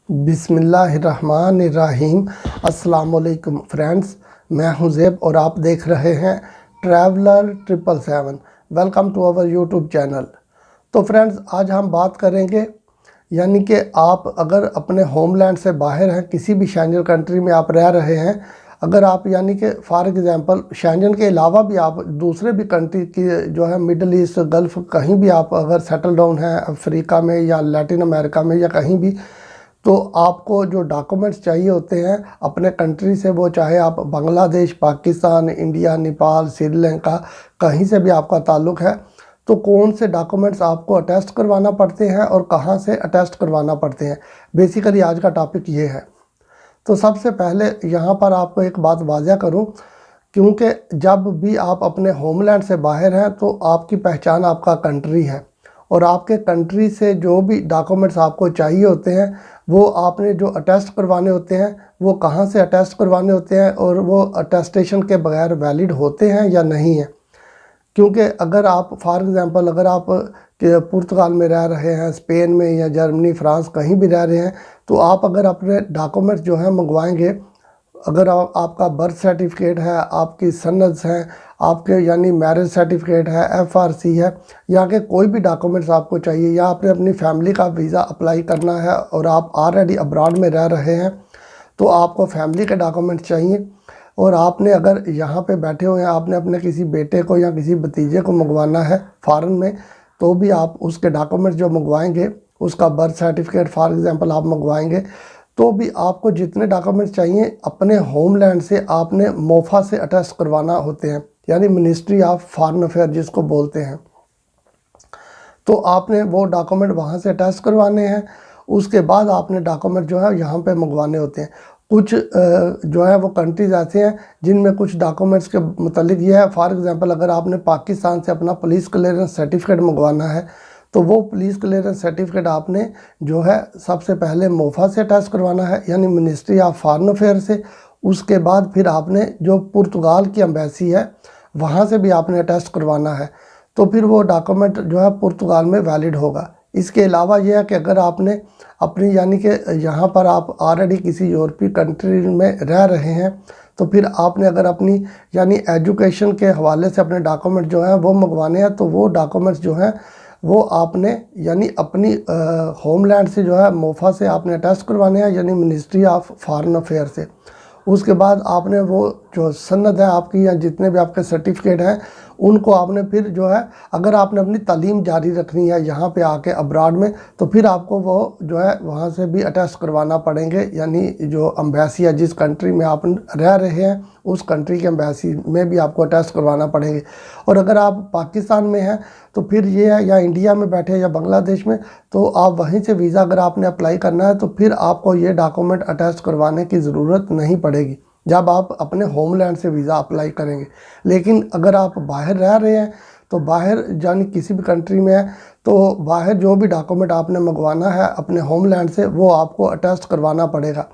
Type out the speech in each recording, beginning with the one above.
बिस्मिल्लाहिर्रहमानिर्रहीम। अस्सलाम वालेकुम फ्रेंड्स, मैं हूं ज़ेब और आप देख रहे हैं traveller 777। Welcome to our YouTube channel. तो फ्रेंड्स, आज हम बात करेंगे यानी कि आप अगर अपने होमलैंड से बाहर हैं, किसी भी शेंजन कंट्री में आप रह रहे हैं, अगर आप यानी कि फॉर एग्ज़ाम्पल शेंजन के अलावा भी आप दूसरे भी कंट्री की जो है मिडल ईस्ट, गल्फ़, कहीं भी आप अगर सेटल डाउन हैं अफ्रीका में या लैटिन अमेरिका में या कहीं भी, तो आपको जो डॉक्यूमेंट्स चाहिए होते हैं अपने कंट्री से, वो चाहे आप बांग्लादेश, पाकिस्तान, इंडिया, नेपाल, श्रीलंका, कहीं से भी आपका ताल्लुक़ है, तो कौन से डॉक्यूमेंट्स आपको अटेस्ट करवाना पड़ते हैं और कहां से अटेस्ट करवाना पड़ते हैं, बेसिकली आज का टॉपिक ये है। तो सबसे पहले यहां पर आपको एक बात वाज़ह करूं, क्योंकि जब भी आप अपने होमलैंड से बाहर हैं तो आपकी पहचान आपका कंट्री है, और आपके कंट्री से जो भी डॉक्यूमेंट्स आपको चाहिए होते हैं वो आपने जो अटेस्ट करवाने होते हैं वो कहाँ से अटेस्ट करवाने होते हैं, और वो अटेस्टेशन के बगैर वैलिड होते हैं या नहीं है। क्योंकि अगर आप फॉर एग्ज़ाम्पल अगर आप पुर्तगाल में रह रहे हैं, स्पेन में या जर्मनी, फ्रांस, कहीं भी रह रहे हैं, तो आप अगर अपने डॉक्यूमेंट्स जो हैं मंगवाएंगे, अगर आपका बर्थ सर्टिफिकेट है, आपकी सनद्स हैं, आपके यानी मैरिज सर्टिफिकेट है, एफआरसी है, यहाँ के कोई भी डॉक्यूमेंट्स आपको चाहिए, या आपने अपनी फैमिली का वीज़ा अप्लाई करना है और आप ऑलरेडी अब्रॉड में रह रहे हैं, तो आपको फैमिली के डॉक्यूमेंट्स चाहिए। और आपने अगर यहाँ पे बैठे हुए हैं, आपने अपने किसी बेटे को या किसी भतीजे को मंगवाना है फ़ॉरेन में, तो भी आप उसके डॉक्यूमेंट्स जो मंगवाएंगे, उसका बर्थ सर्टिफिकेट फॉर एग्ज़ाम्पल आप मंगवाएंगे, तो भी आपको जितने डॉक्यूमेंट्स चाहिए अपने होमलैंड से आपने मोफा से अटेस्ट करवाना होते हैं, यानी मिनिस्ट्री ऑफ फॉरेन अफेयर जिसको बोलते हैं। तो आपने वो डॉक्यूमेंट वहाँ से अटेस्ट करवाने हैं। उसके बाद आपने डॉक्यूमेंट जो है यहाँ पे मंगवाने होते हैं। कुछ जो है वो कंट्रीज़ ऐसे हैं जिनमें कुछ डॉक्यूमेंट्स के मतलब ये है, फॉर एग्ज़ाम्पल अगर आपने पाकिस्तान से अपना पुलिस क्लियरेंस सर्टिफिकेट मंगवाना है, तो वो पुलिस क्लियरेंस सर्टिफिकेट आपने जो है सबसे पहले मोफा से अटैच करवाना है, यानी मिनिस्ट्री ऑफ फॉरेन अफेयर से। उसके बाद फिर आपने जो पुर्तगाल की एम्बेसी है वहाँ से भी आपने अटैच करवाना है, तो फिर वो डॉक्यूमेंट जो है पुर्तगाल में वैलिड होगा। इसके अलावा यह है कि अगर आपने अपनी यानी कि यहाँ पर आप ऑलरेडी किसी यूरोपीय कंट्री में रह रहे हैं, तो फिर आपने अगर अपनी यानी एजुकेशन के हवाले से अपने डॉक्यूमेंट जो हैं वो मंगवाने हैं, तो वो डॉक्यूमेंट्स जो हैं वो आपने यानी अपनी होमलैंड से जो है मोफा से आपने अटैच करवाने हैं, यानी मिनिस्ट्री ऑफ फॉरेन अफेयर से। उसके बाद आपने वो जो सनद है आपकी या जितने भी आपके सर्टिफिकेट हैं उनको आपने फिर जो है, अगर आपने अपनी तालीम जारी रखनी है यहाँ पे आके अब्रॉड में, तो फिर आपको वो जो है वहाँ से भी अटैच करवाना पड़ेंगे, यानी जो एम्बेसी है जिस कंट्री में आप रह रहे हैं उस कंट्री के एम्बेसी में भी आपको अटैच करवाना पड़ेंगे। और अगर आप पाकिस्तान में हैं तो फिर ये है, या इंडिया में बैठे हैं या बांग्लादेश में, तो आप वहीं से वीज़ा अगर आपने अप्लाई करना है तो फिर आपको ये डॉक्यूमेंट अटैच करवाने की ज़रूरत नहीं पड़ेगी जब आप अपने होमलैंड से वीज़ा अप्लाई करेंगे। लेकिन अगर आप बाहर रह रहे हैं, तो बाहर यानी किसी भी कंट्री में है, तो बाहर जो भी डॉक्यूमेंट आपने मंगवाना है अपने होमलैंड से वो आपको अटैच करवाना पड़ेगा।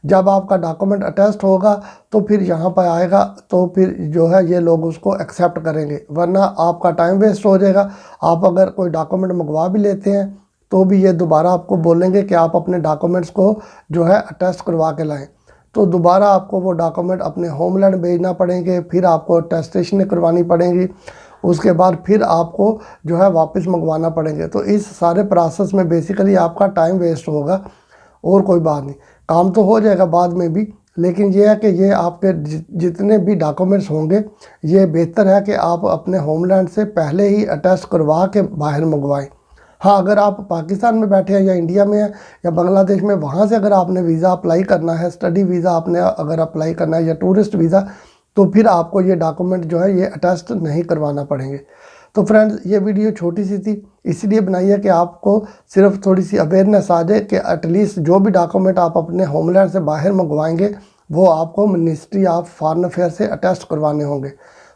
जब आपका डॉक्यूमेंट अटैच होगा तो फिर यहाँ पर आएगा, तो फिर जो है ये लोग उसको एक्सेप्ट करेंगे, वरना आपका टाइम वेस्ट हो जाएगा। आप अगर कोई डॉक्यूमेंट मंगवा भी लेते हैं तो भी ये दोबारा आपको बोलेंगे कि आप अपने डॉक्यूमेंट्स को जो है अटैच करवा के लाएँ, तो दोबारा आपको वो डॉक्यूमेंट अपने होमलैंड भेजना पड़ेंगे, फिर आपको अटेस्टेशन करवानी पड़ेंगी, उसके बाद फिर आपको जो है वापस मंगवाना पड़ेंगे। तो इस सारे प्रोसेस में बेसिकली आपका टाइम वेस्ट होगा और कोई बात नहीं, काम तो हो जाएगा बाद में भी, लेकिन ये है कि ये आपके जितने भी डॉक्यूमेंट्स होंगे ये बेहतर है कि आप अपने होमलैंड से पहले ही अटैच करवा के बाहर मंगवाएं। हाँ, अगर आप पाकिस्तान में बैठे हैं या इंडिया में हैं या बांग्लादेश में, वहाँ से अगर आपने वीज़ा अप्लाई करना है, स्टडी वीज़ा आपने अगर अप्लाई करना है या टूरिस्ट वीज़ा, तो फिर आपको ये डॉक्यूमेंट जो है ये अटैच नहीं करवाना पड़ेंगे। तो फ्रेंड्स, ये वीडियो छोटी सी थी, इसलिए बनाई है कि आपको सिर्फ थोड़ी सी अवेयरनेस आ जाए कि एटलीस्ट जो भी डॉक्यूमेंट आप अपने होमलैंड से बाहर मंगवाएंगे वो आपको मिनिस्ट्री ऑफ फॉरेन अफेयर से अटैच करवाने होंगे।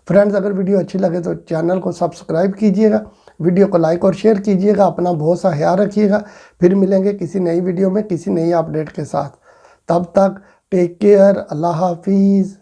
फ्रेंड्स, अगर वीडियो अच्छी लगे तो चैनल को सब्सक्राइब कीजिएगा, वीडियो को लाइक और शेयर कीजिएगा, अपना बहुत सा ख्याल रखिएगा। फिर मिलेंगे किसी नई वीडियो में किसी नई अपडेट के साथ। तब तक टेक केयर, अल्लाह हाफिज़।